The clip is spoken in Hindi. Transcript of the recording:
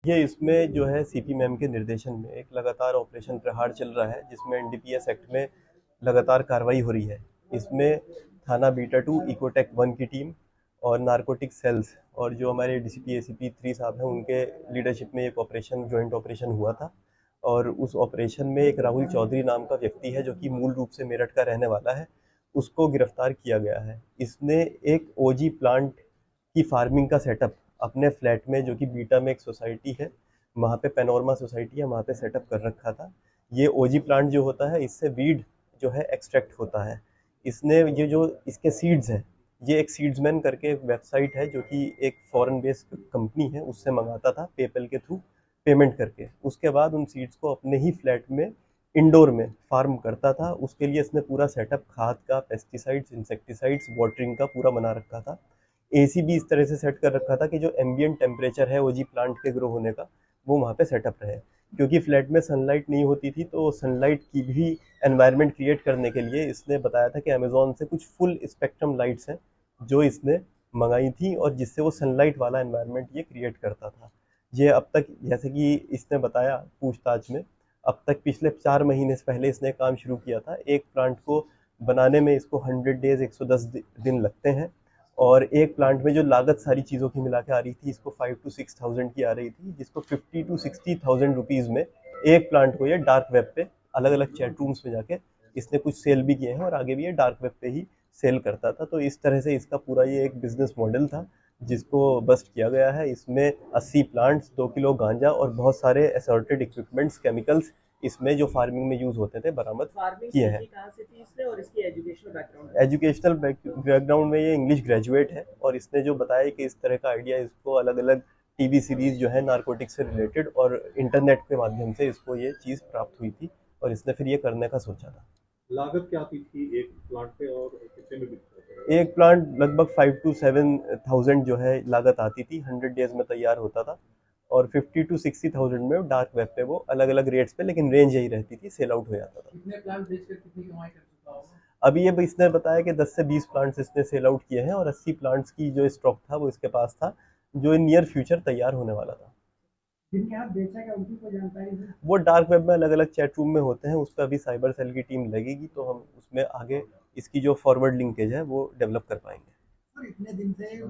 ये इसमें जो है सीपी मैम के निर्देशन में एक लगातार ऑपरेशन प्रहार चल रहा है, जिसमें एनडीपीएस एक्ट में लगातार कार्रवाई हो रही है। इसमें थाना बीटा 2 इकोटेक 1 की टीम और नारकोटिक सेल्स और जो हमारे डीसीपी एसीपी 3 साहब हैं उनके लीडरशिप में एक ऑपरेशन जॉइंट ऑपरेशन हुआ था। और उस ऑपरेशन में एक राहुल चौधरी नाम का व्यक्ति है जो कि मूल रूप से मेरठ का रहने वाला है, उसको गिरफ्तार किया गया है। इसने एक ओजी प्लांट की फार्मिंग का सेटअप अपने फ्लैट में, जो कि बीटा में एक सोसाइटी है, वहाँ पे पेनोरमा सोसाइटी है, वहाँ पे सेटअप कर रखा था। ये ओजी प्लांट जो होता है, इससे वीड जो है एक्सट्रैक्ट होता है। इसने ये जो इसके सीड्स हैं, ये एक सीड्समैन करके एक वेबसाइट है जो कि एक फॉरेन बेस्ड कंपनी है, उससे मंगाता था पेपल के थ्रू पेमेंट करके। उसके बाद उन सीड्स को अपने ही फ्लैट में इंडोर में फार्म करता था। उसके लिए इसने पूरा सेटअप खाद का, पेस्टिसाइड्स, इंसेक्टिसाइड्स, वाटरिंग का पूरा बना रखा था। एसी भी इस तरह से सेट कर रखा था कि जो एम्बियंट टेम्परेचर है ओजी प्लांट के ग्रो होने का, वो वहाँ पे सेटअप रहे। क्योंकि फ्लैट में सनलाइट नहीं होती थी, तो सनलाइट की भी एनवायरनमेंट क्रिएट करने के लिए इसने बताया था कि अमेजोन से कुछ फुल स्पेक्ट्रम लाइट्स हैं जो इसने मंगाई थी, और जिससे वो सनलाइट वाला एनवायरनमेंट ये क्रिएट करता था। ये अब तक, जैसे कि इसने बताया पूछताछ में, अब तक पिछले 4 महीने से पहले इसने काम शुरू किया था। एक प्लांट को बनाने में इसको 100 डेज 110 दिन लगते हैं। और एक प्लांट में जो लागत सारी चीज़ों की मिला के आ रही थी, इसको 5 to 6 थाउजेंड की आ रही थी, जिसको 50 to 60 थाउजेंड रुपीज़ में एक प्लांट को ये डार्क वेब पे अलग अलग चैट रूम्स में जाके इसने कुछ सेल भी किए हैं, और आगे भी ये डार्क वेब पे ही सेल करता था। तो इस तरह से इसका पूरा ये एक बिजनेस मॉडल था जिसको बस्ट किया गया है। इसमें 80 प्लांट्स, 2 किलो गांजा और बहुत सारे असॉर्टेड इक्विपमेंट्स, केमिकल्स इसमें जो फार्मिंग में यूज होते थे बरामद किए हैं। कहाँ से थी इसने और इसकी एजुकेशनल बैकग्राउंड? एजुकेशनल बैकग्राउंड में ये इंग्लिश ग्रेजुएट है, और इसने जो बताया कि इस तरह का आइडिया इसको अलग अलग टीवी सीरीज जो है नारकोटिक्स से रिलेटेड और इंटरनेट के माध्यम से इसको ये चीज़ प्राप्त हुई थी, और इसने फिर ये करने का सोचा था। लागत क्या आती थी एक प्लांट पे और कितने में बिकता था? एक प्लांट लगभग 5 to 7 थाउजेंड जो है लागत आती थी, 100 डेज में तैयार होता था। और 50 to 60 थाउजेंड में डार्क वेब पे वो अलग अलग रेट्स पे, लेकिन रेंज यही रहती थी, सेल आउट हो जाता था। कितने प्लांट बेचकर कितनी कमाई कर चुका होगा? अभी ये इसने बताया कि 10 से 20 प्लांट्स इसने सेल आउट किए हैं, और 80 प्लांट्स की जो स्टॉक था वो इसके पास था, जो नियर फ्यूचर तैयार होने वाला था। जिनके हाथ बेचा क्या उनकी कोई जानकारी है? वो डार्क वेब में अलग अलग चैट रूम में होते हैं, उस पर अभी साइबर सेल की टीम लगेगी, तो हम उसमें आगे इसकी जो फॉरवर्ड लिंकेज है वो डेवलप कर पाएंगे। और इतने दिन से